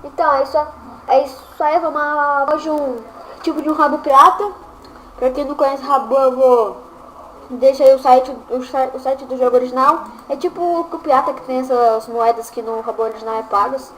Então, é isso aí, vamos hoje um tipo de um rabo pirata. Pra quem não conhece rabo, eu vou deixar aí o site do jogo original. É tipo o pirata que tem essas moedas que no rabo original é pagas,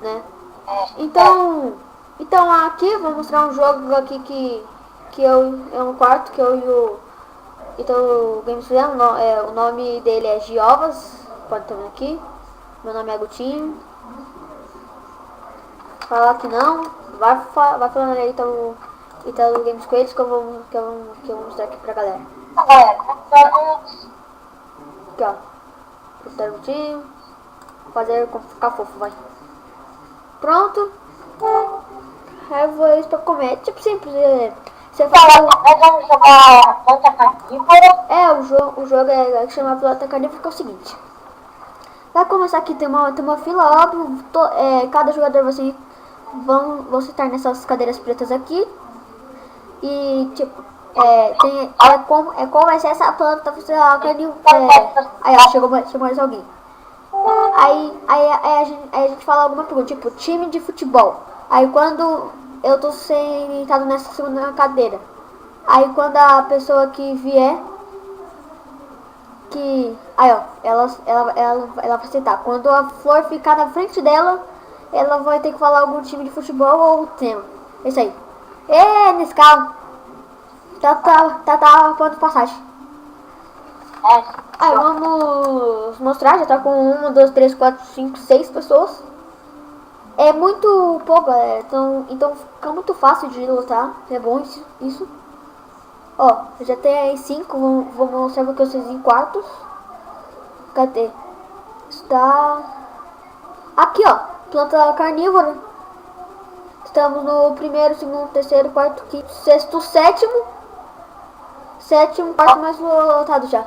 né? Então aqui vou mostrar um jogo aqui que é um quarto que eu e o Games fizemos. O nome dele é Giovas, pode estar vendo aqui. Meu nome é Gutinho. Falar que não, vai falando aí Italo Games Creators que eu vou mostrar aqui pra galera. Aqui ó, botar um time, fazer ficar fofo, vai. Pronto. Aí eu vou isso pra comer, tipo simples, você fala. Nós vamos jogar planta carnívora. O jogo é que chama Planta Carnívora, que é o seguinte. Vai começar aqui, tem uma fila, óbvio, cada jogador vão sentar nessas cadeiras pretas aqui. E tipo, como vai ser essa planta, você carnívoro. Aí ó, chegou mais alguém. Aí a gente fala alguma pergunta, tipo, time de futebol. Aí quando eu tô sentado nessa segunda cadeira, aí quando a pessoa que vier, aí ó, ela vai sentar. Quando a flor ficar na frente dela, ela vai ter que falar algum time de futebol ou tema. É isso aí. Nescau. Tá, ponto de passagem. Aí vamos mostrar, já tá com 1, 2, 3, 4, 5, 6 pessoas. É muito pouco, então fica muito fácil de lutar. É bom isso. Ó, já tem aí 5, vou mostrar pra vocês em quartos. Cadê? Está aqui, ó, planta carnívora. Estamos no primeiro, segundo, terceiro, quarto, quinto, sexto, sétimo, quarto mais lotado já.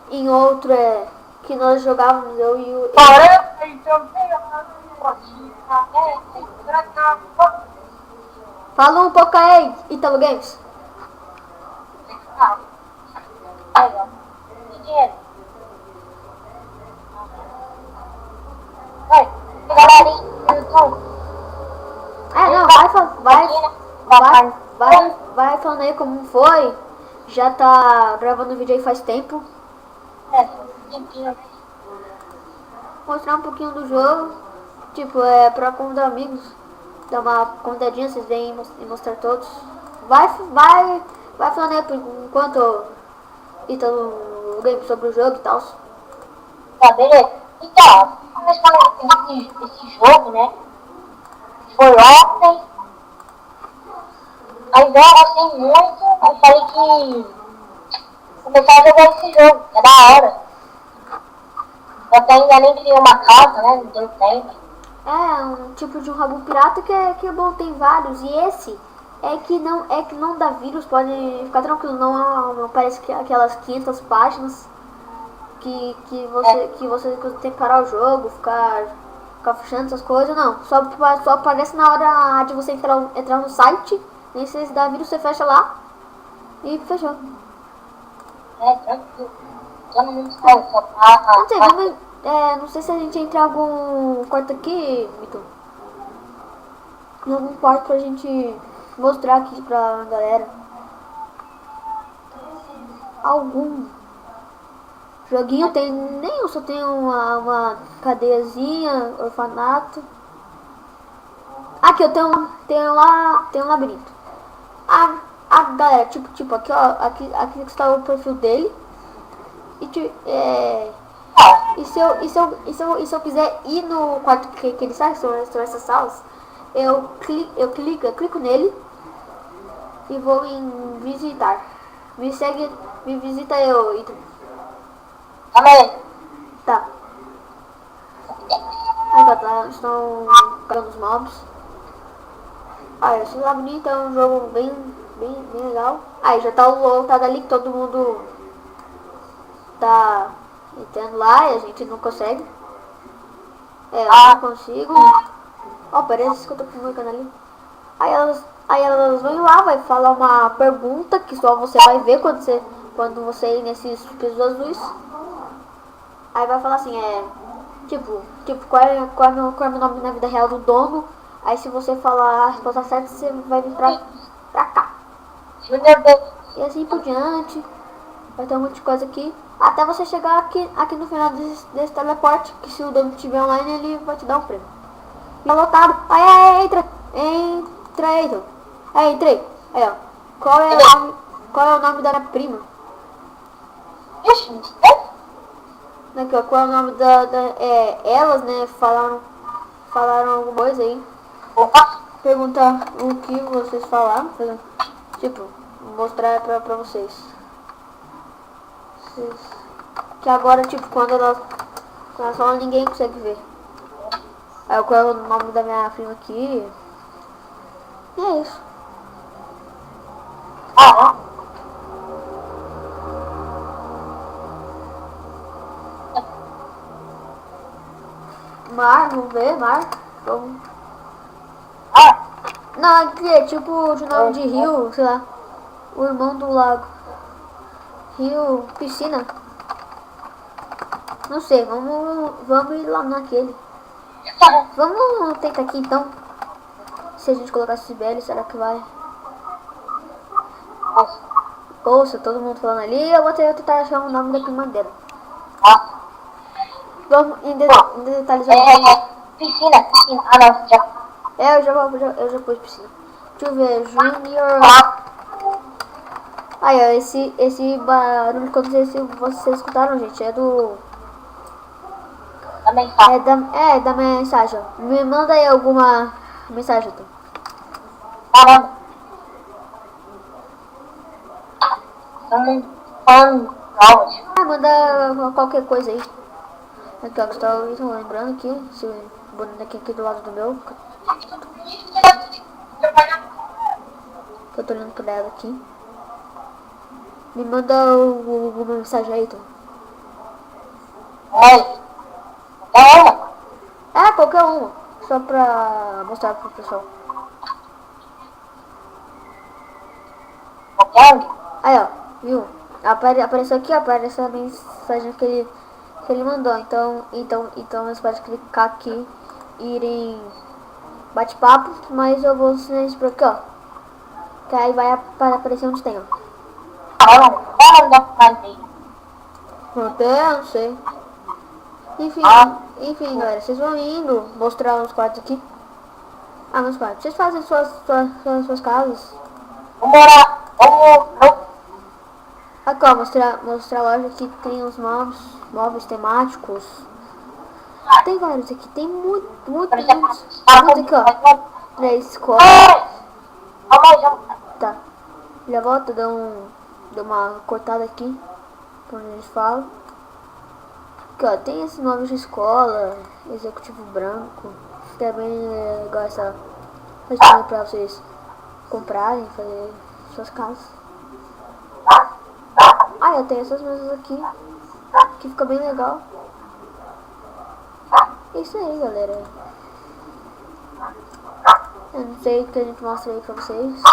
Em outro que nós jogávamos, eu e o... Fala um pouco aí, Italo Games. Vai falando aí como foi. Já tá gravando o vídeo aí faz tempo. Mostrar um pouquinho do jogo. Tipo, pra convidar amigos. Dar uma contadinha, vocês vêm e mostrar todos. Vai falando aí enquanto Italo Games sobre o jogo e tal. Tá, beleza. Então, começando esse jogo, né? Foi ontem. Mas eu gostei muito. Eu falei que começar a jogar esse jogo, é da hora. Eu até ainda nem criei uma casa, né? Não deu tempo. É um tipo de um rabo pirata que é bom, tem vários. E esse é que não dá vírus, pode ficar tranquilo, não aparece aquelas 500 páginas que você tem que parar o jogo, ficar fechando essas coisas, não. Só aparece na hora de você entrar no site, nem se dá vírus, você fecha lá e fechou. Tranquilo. Todo mundo sabe, só tá. Não sei se a gente entra em algum quarto aqui, Vitor. Em algum quarto pra gente mostrar aqui pra galera. Algum joguinho tem, nem eu só tenho uma cadeiazinha, orfanato. Aqui eu tenho um labirinto. A galera, tipo aqui ó, aqui está o perfil dele. E se eu quiser ir no quarto que ele sai, são essas salas, eu clico nele e vou em visitar. Me visita eu, Ito. Amém. Tá. Aí tá, estão carregando os mobs. Esse labirinto é um jogo bem legal. Aí já tá lotado ali que todo mundo tá entrando lá e a gente não consegue. Eu não consigo. Parece que eu tô publicando ali. Aí elas vão lá, vai falar uma pergunta que só você vai ver quando você ir nesses pisos azuis. Aí vai falar assim, Tipo, qual é o nome na vida real do dono? Aí se você falar a resposta certa, você vai vir pra cá. Júnior Davis. E assim por diante. Vai ter um monte de coisa aqui. Até você chegar aqui no final desse teleporte. Que se o dono estiver online, ele vai te dar um prêmio. E é lotado. Aí, entra. Entra aí, então. Aí, entrei. Aí, ó. Qual é o nome da minha prima? Ixi, Aqui, ó. Qual é o nome elas, né? Falaram alguma coisa aí. opa. Perguntar o que vocês falaram. Tipo, mostrar pra vocês. Que agora, tipo, quando elas falam, ninguém consegue ver. Aí qual é o nome da minha prima aqui. E é isso. Ah, Mar, vamos ver, Mar. Vamos. ah. Não, aqui é tipo de nome de rio, sei lá. O irmão do lago. Rio, piscina. Não sei, vamos ir lá naquele. Vamos tentar aqui então. Se a gente colocar Sibeli, será que vai? Ouça, todo mundo falando ali, eu vou tentar achar o nome da prima dela. Vamos em detalhes. Piscina. Ah, não, já. Eu já pus piscina. Deixa eu ver, Junior. Aí, ó, esse barulho que eu não sei se vocês escutaram, gente, é do... Também tá. É da mensagem, ó. Me manda aí alguma mensagem, então. Caramba. Falando áudio. Manda qualquer coisa aí. Aqui, ó, estou lembrando aqui, esse bonequinho aqui do lado do meu. Que eu tô olhando pra ela aqui. Me manda alguma mensagem aí, então. Oi. É, qualquer uma. Só pra mostrar pro pessoal. Aí, ó, viu? Apareceu aqui, ó, aparece a mensagem que ele mandou. Então você pode clicar aqui e ir em bate-papo, mas eu vou ensinar isso por aqui, ó. Que aí vai aparecer onde tem, ó. Não sei. Enfim, galera, vocês vão indo mostrar os quartos aqui. Ah, meus quartos. Vocês fazem suas casas. Aqui, ó, mostrar a loja que tem os móveis temáticos. Tem vários aqui, tem muitos aqui, ó. 3 cores. Tá. Já volto, deu uma cortada aqui. Por onde eles falam. Aqui, ó, tem esse nome de escola, executivo branco. Que é bem legal essa questão pra vocês comprarem, fazer suas casas. Ah, eu tenho essas mesas aqui, que fica bem legal. É isso aí, galera. Eu não sei o que a gente mostra aí pra vocês.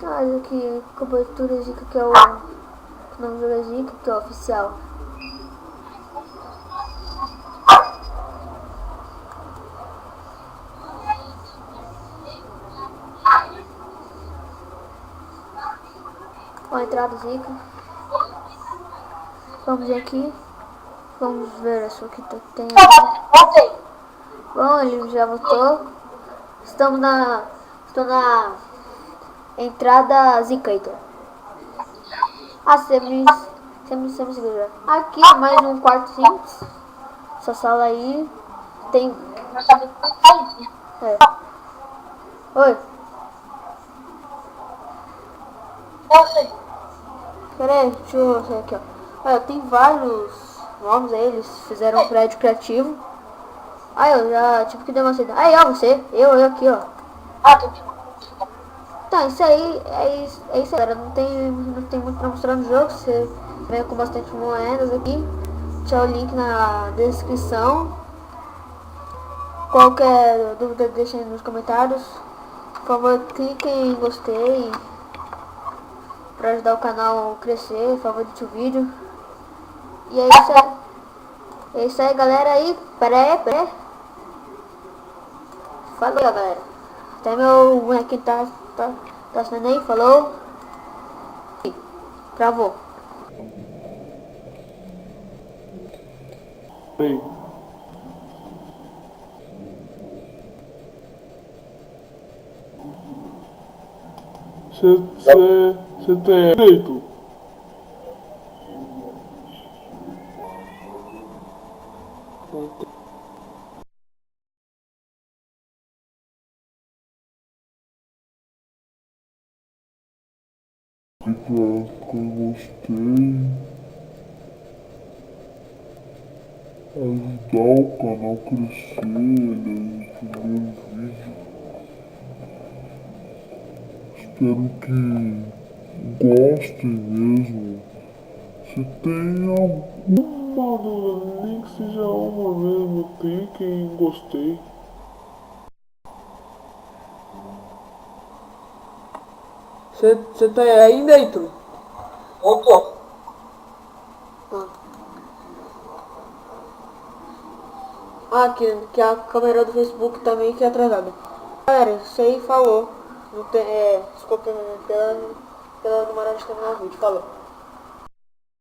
Ah, aqui, cobertura Zika, que é o nome do jogo Zika, que é o oficial. Ó, a entrada Zika. Vamos ver aqui. Vamos ver isso que tem aqui. Bom, ele já voltou. Estou na entrada Zika, então. Ah, sempre segura. Aqui, mais um quarto simples. Essa sala aí. Tem... É. Oi. Pera aí, deixa eu ver aqui, ó. Tem vários nomes aí, eles fizeram um prédio criativo. Aí eu já tive que dar uma saída. Aí, ó, você, eu aqui, ó. Tá, isso aí, é isso aí, galera. Não tem muito pra mostrar no jogo. Você vem com bastante moedas aqui. Deixa o link na descrição. Qualquer dúvida deixem nos comentários. Por favor, cliquem em gostei para ajudar o canal a crescer. Favorite o vídeo. E é isso aí. É isso aí, galera. Aí, pré. Falou, galera. Até meu bonequinho tá assinando aí. Falou. Travou. Ei, você tem direito? Ficar com você, ajudar o canal a crescer, nos primeiros vídeos. Espero que gostem mesmo. Se tem alguma dúvida, nem que seja uma mesmo, clique em gostei. Você tá aí, Neito? Muito. Que a câmera do Facebook também que é atrasada. Galera, isso aí falou. Não tem, desculpa pela demora de terminar o vídeo. Falou.